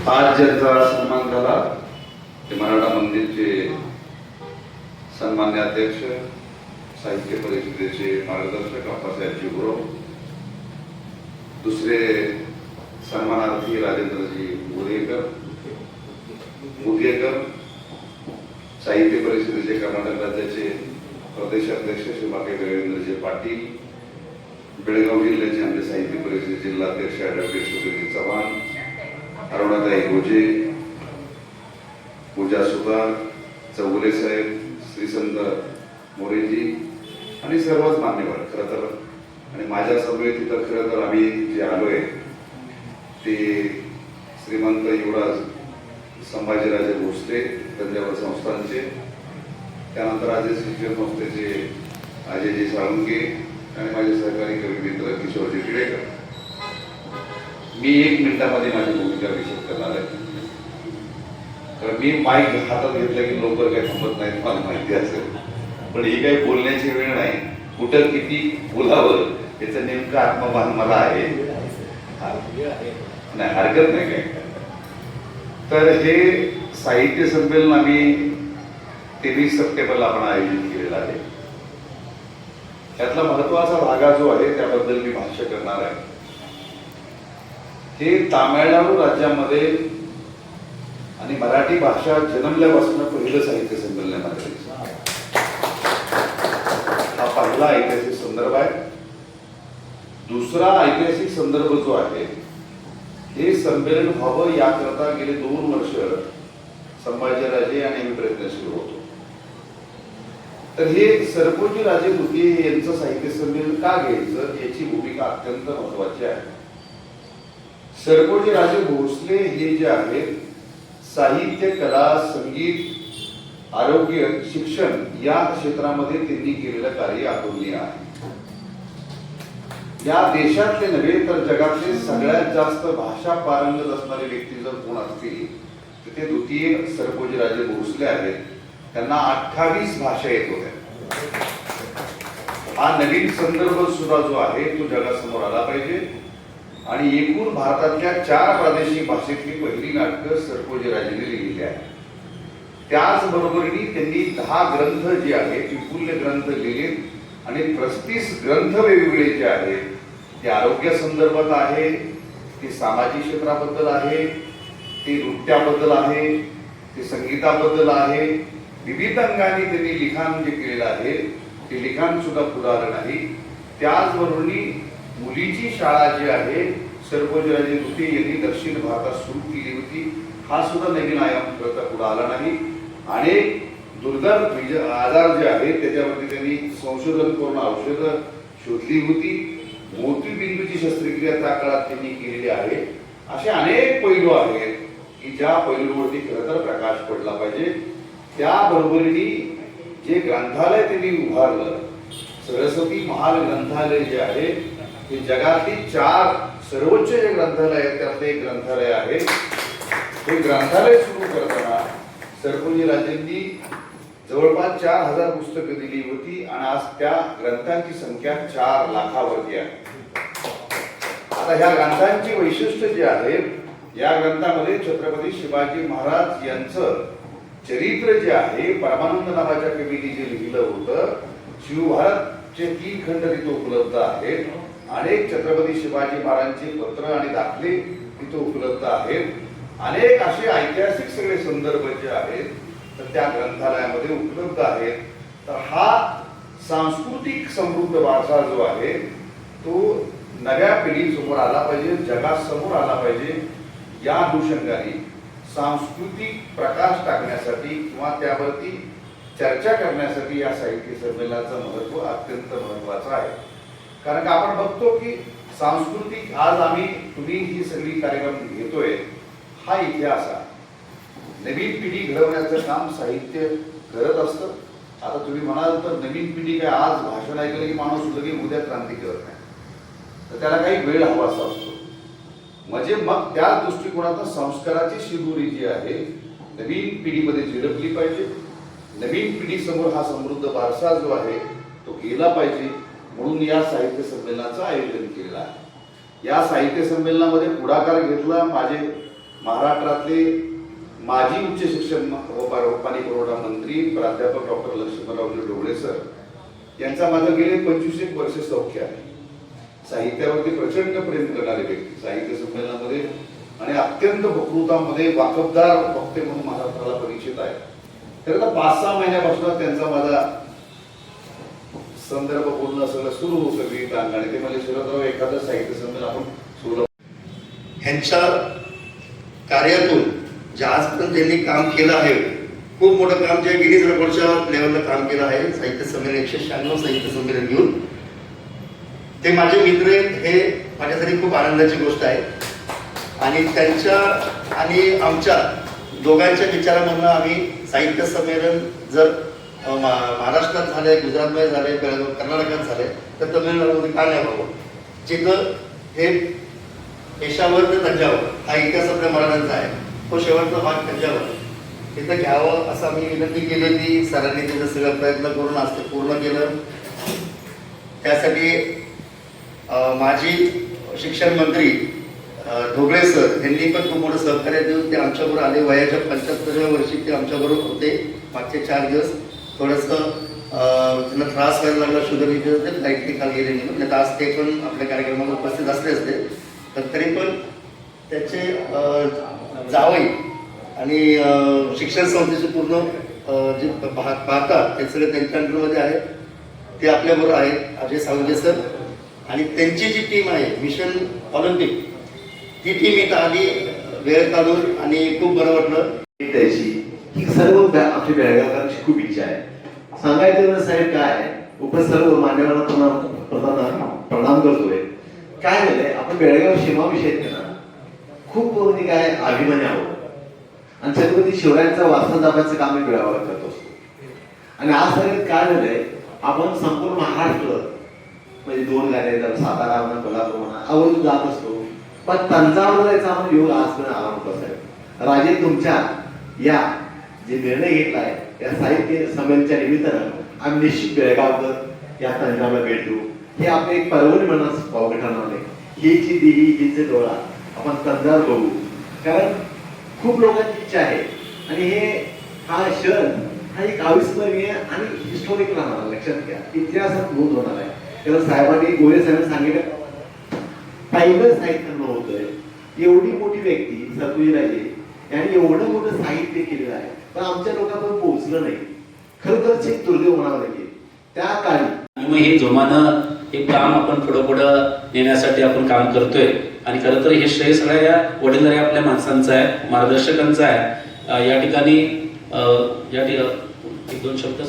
आज ज्यांचा सन्मान झाला ते मराठा मंदिरचे सन्मान्य अध्यक्ष, साहित्य परिषदेचे मार्गदर्शक अप्पासाहेबजी गुरव, दुसरे सन्मानार्थी राजेंद्रजी मुदगेकर, साहित्य परिषदेचे कर्नाटक राज्याचे प्रदेशाध्यक्ष श्रीमाके देवेंद्रजी पाटील, बेळगाव जिल्ह्याचे आमचे साहित्य परिषदेचे जिल्हाध्यक्ष ॲडव्होकेट सुधीरजी चव्हाण, अरुणाताई गोजे, पूजा सुतार, चौगुले साहेब, श्रीसंत मोरेजी आणि सर्वच मान्यवर. खरं तर आणि माझ्या समवेत तिथं खरं तर आम्ही जे आलोय ते श्रीमंत युवराज संभाजीराजे भोसले तंजावर संस्थानचे, त्यानंतर अजय शिक्षण संस्थेचे अजयजी साळुंके आणि माझे सहकारी कवी मित्र किशोरजी टिळेकर. मी 1 मिनिटामध्ये माझी भूमिका विशद करणार आहे. कारण मी माईक हातात घेतलं की लवकर काही थांबत नाही, मला माहिती असेल. पण ही काही बोलण्याची वेळ नाही. कुठं किती बोलावं याचं नेमकं आत्मभान मला आहे. नाही, हरकत नाही काय. तर हे साहित्य संमेलन आम्ही 23 सप्टेंबरला आपण आयोजित केलेलं आहे. त्यातला महत्वाचा भाग जो आहे त्याबद्दल मी भाष्य करणार आहे. हे तामिळनाडू राज्यामध्ये आणि मराठी भाषा जन्मल्यापासून पहिलं साहित्य संमेलन आहे. हा पहिला ऐतिहासिक संदर्भ आहे. दुसरा ऐतिहासिक संदर्भ जो आहे, हे संमेलन व्हावं याकरता गेले 2 वर्ष संभाजीराजे आणि आम्ही प्रयत्नशील होतो. तर हे सरपोजी राजे भुके यांचं साहित्य संमेलन का घ्यायचं याची भूमिका अत्यंत महत्वाची आहे. सरपोजी राजे भोसले हे जे आहेत, साहित्य, कला, संगीत, आरोग्य, शिक्षण या क्षेत्रामध्ये त्यांनी केलेलं कार्य अतुलनीय आहे. या देशातले नव्हे तर जगातले सगळ्यात जास्त भाषा पारंगत असणारे व्यक्ती जर कोण असतील तर ते द्वितीय सरपोजी राजे भोसले आहेत. त्यांना 28 भाषा येत होत्या. हा नवीन संदर्भ सुद्धा जो आहे तो जगासमोर आला पाहिजे. आणि एकूण भारतातल्या 4 प्रादेशिक भाषेतली पहिली नाटकं सरपोजी राजेंनी लिहिली आहे. त्याचबरोबरीने त्यांनी 10 ग्रंथ जे आहेत विपुल ग्रंथ लिहिले आणि 35 ग्रंथ वेगवेगळे जे आहेत ते आरोग्य संदर्भात आहे, ते सामाजिक क्षेत्राबद्दल आहे, ते नृत्याबद्दल आहे, ते संगीताबद्दल आहे. विविध अंगाने त्यांनी लिखाण जे केलेलं आहे ते लिखाण सुद्धा पुढे आलं नाही. त्याचबरोबर मुलीची शाळा जी आहे सरपोजीराजे भुके यांनी दक्षिण भारतात सुरू केली होती. हा सुद्धा नवीन आयाम करता पुढे आला नाही. अनेक दुर्धर आजार जे आहेत त्याच्यावरती त्यांनी संशोधन करून औषधं शोधली होती. मोतीबिंदूची शस्त्रक्रिया त्या काळात त्यांनी केलेली आहे. असे अनेक पैलू आहेत की ज्या पैलूवरती खरं तर प्रकाश पडला पाहिजे. त्याबरोबरीने जे ग्रंथालय त्यांनी उभारलं, सरस्वती महाल ग्रंथालय जे आहे हे जगातली 4 सर्वोच्च जे ग्रंथालय आहेत त्यातले एक ग्रंथालय आहे. हे ग्रंथालय सुरू करताना सरपोजी राजेंनी जवळपास 4000 पुस्तकं दिली होती आणि आज त्या ग्रंथांची संख्या 4 लाखावरती आहे. आता ह्या ग्रंथांची वैशिष्ट्य जे आहे, या ग्रंथामध्ये छत्रपती शिवाजी महाराज यांचं चरित्र जे आहे परमानंद नावाच्या कवीने जे लिहिलं होतं, शिवभारतचे 3 खंड तिथे उपलब्ध आहेत. अनेक छत्रपती शिवाजी महाराजांचे पत्र आणि दाखले तिथे उपलब्ध आहेत. अनेक असे ऐतिहासिक सगळे संदर्भ जे आहेत तर त्या ग्रंथालयामध्ये उपलब्ध आहेत. तर हा सांस्कृतिक समृद्ध वारसा जो आहे तो नव्या पिढीसमोर आला पाहिजे, जगासमोर आला पाहिजे. या अनुषंगाने सांस्कृतिक प्रकाश टाकण्यासाठी किंवा त्यावरती चर्चा करण्यासाठी या साहित्य संमेलनाचं महत्त्व अत्यंत महत्त्वाचं आहे. कारण आपण बघतो की सांस्कृतिक आज तुम्ही ही सगळी कार्यक्रम घेतोय, हा इतिहास आहे. नवीन पिढी घडवण्याचं काम साहित्य करत असतं. आता तुम्ही म्हणाल तर नवीन पिढी काय आज भाषण ऐकलं की माणूस लगेच उद्या क्रांती करत नाही, तर त्याला काही वेळ हवा असा असतो. म्हणजे मग त्या दृष्टिकोनातून संस्काराची शिदोरी जी आहे नवीन पिढीमध्ये झिरपली पाहिजे. नवीन पिढीसमोर हा समृद्ध वारसा जो आहे तो गेला पाहिजे. म्हणून या साहित्य संमेलनाचं आयोजन केलेलं आहे. या साहित्य संमेलनामध्ये पुढाकार घेतला माझे महाराष्ट्रातले माजी उच्च शिक्षण व पाणी पुरवठा मंत्री प्राध्यापक डॉक्टर लक्ष्मणरावजी ढोबळे सर यांचा माझं गेले 25 वर्ष सौख्य आहे. साहित्यावरती प्रचंड प्रेम करणारे व्यक्ती, साहित्य संमेलनामध्ये आणि अत्यंत वक्तृतामध्ये वाकबदार वक्ते म्हणून महाराष्ट्राला परिचित आहे. तर आता 5-6 महिन्यापासून त्यांचा माझा संदर्भ बोलणं सगळं सुरू होतं विविध आणि ते म्हणजे शरदराव एखादं साहित्य संमेलन आपण सुरू ह्यांच्या कार्यातून जे आजपर्यंत त्यांनी काम केलं आहे, खूप मोठं काम जे गिनीज रेकॉर्डच्या लेवलला काम केलं आहे. साहित्य संमेलन 196 साहित्य संमेलन घेऊन ते माझे मित्र आहेत, हे माझ्यासाठी खूप आनंदाची गोष्ट आहे. आणि त्यांच्या आणि आमच्या दोघांच्या विचारामधून आम्ही साहित्य संमेलन जर महाराष्ट्रात झाले, गुजरातमध्ये झाले, कर्नाटकात झाले, तर तमिळनाडूमध्ये का नाही व्हावं? जिथं हे पेशावर ते तंजावर हा इतिहास आपल्या मराठ्यांचा आहे, तो शेवटचा भाग तंजावर तिथं घ्यावं असं आम्ही विनंती केली होती. सरांनी तिथं सगळं प्रयत्न करून आज ते पूर्ण केलं. त्यासाठी माजी शिक्षण मंत्री ढोबळे सर यांनी पण खूप मोठं सहकार्य देऊन ते आमच्याबरोबर आले. वयाच्या 75व्या वर्षी ते आमच्याबरोबर होते. मागचे 4 दिवस थोडंसं त्यांना त्रास व्हायला लागला, शुगर बिगर होते, लाईटली खाली गेले नाही. म्हणजे आज ते पण आपल्या कार्यक्रमाला उपस्थित असले असते, पण तरी पण त्याचे जावई आणि शिक्षण संस्थेचे पूर्ण जे पाहतात ते सगळे त्यांच्या अंडरमध्ये आहेत. ते आपल्याबरोबर आहेत अजय सावंगे सर आणि त्यांची जी टीम आहे मिशन ऑलिम्पिक, ती टीम इथं आली वेळ काढून आणि खूप बरं वाटलं. त्याची ही सर्व आपली बेळगावकरांची खूप इच्छा आहे. सांगायचं साहेब काय उपस्थित सर्व मान्यवरांना प्रणाम करतोय. काय झालंय, आपण बेळगाव सीमाविषयी ना खूप म्हणजे काय अभिमानी आहोत आणि छत्रपती शिवरायांचा वारसा जपण्याचं काम मी बेळगावात करत असतो. आणि आज सगळ्यात काय झालंय, आपण संपूर्ण महाराष्ट्र म्हणजे 2 गाड्या येतात, सातारा म्हणा, कोल्हापूर म्हणा, आवर्जून जात असतो. पण तंजावर जायचा आपण योग आजपर्यंत आला नव्हता साहेब. राजे तुमच्या या जे निर्णय घेतलाय या साहित्य संमेलनाच्या निमित्तानं आम्ही निश्चित बेळगावकर या तंजावरला भेट देऊ. हे आपले एक पर्वणी म्हणून पावगे ठरणार नाही. ही जी देवी हिचे डोळा आपण तंजावर बघू, कारण खूप लोकांची इच्छा आहे. आणि हा क्षण हा एक अविस्मरणीय आणि हिस्टॉरिक राहणार. लक्षात घ्या, इतिहासात नोंद होणार आहे. तेव्हा साहेबांनी गोरे साहेबांनी सांगितलं पहिलं साहित्य होतंय. एवढी मोठी व्यक्ती सरपंचराजे यांनी एवढं मोठं साहित्य केलेलं आहे, पण आमच्या लोकांपर्यंत पोहोचलं नाही. खरोखरच एक दुर्दैव म्हणावं लागेल त्या काळी. मग हे जोमानं हे काम आपण पुढं नेण्यासाठी आपण काम करतोय. आणि खरं तर हे श्रेय सगळ्या या वडीलधाऱ्या आपल्या माणसांचं आहे, मार्गदर्शकांचं आहे. या ठिकाणी 1-2 शब्द